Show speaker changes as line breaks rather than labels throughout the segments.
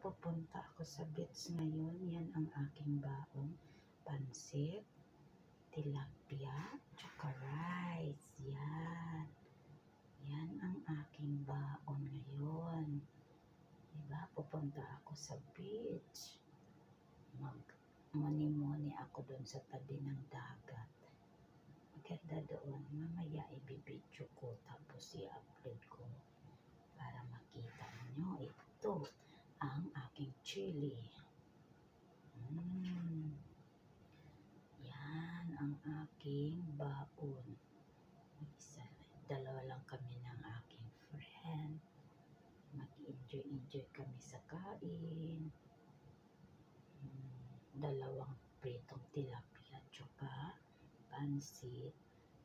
pupunta ako sa beach ngayon. Yan ang aking baong pansit, tilapia, tsaka rice. Yan. Yan ang aking baon ngayon. Diba? Pupunta ako sa beach. Muni-muni ako doon sa tabi ng dagat. Maganda doon. Mamaya ibibidyo ko tapos i-upload ko para makita nyo. Ito ang aking chili. Yan ang aking baon. Dalawa lang kami ng aking friend. Mag-enjoy kami sa kain. Dalawang pritong tilapia tsaka pansit.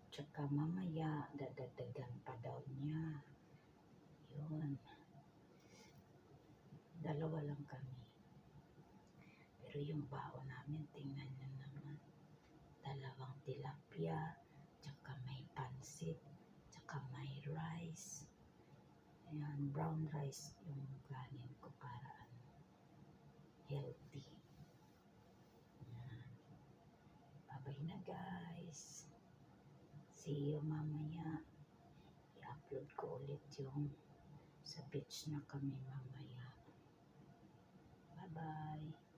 Tsaka mamaya dadagdagan pa daw niya. Yun. Dalawa lang kami. Pero yung baon namin, tingnan nyo naman. Dalawang tilapia, tsaka may pansit, tsaka may rice. Ayan, brown rice yung kanin ko para healthy. Ayan. Bye-bye na guys. See you mamaya. I-upload ko ulit yung sa beach na kami mamaya. Bye-bye.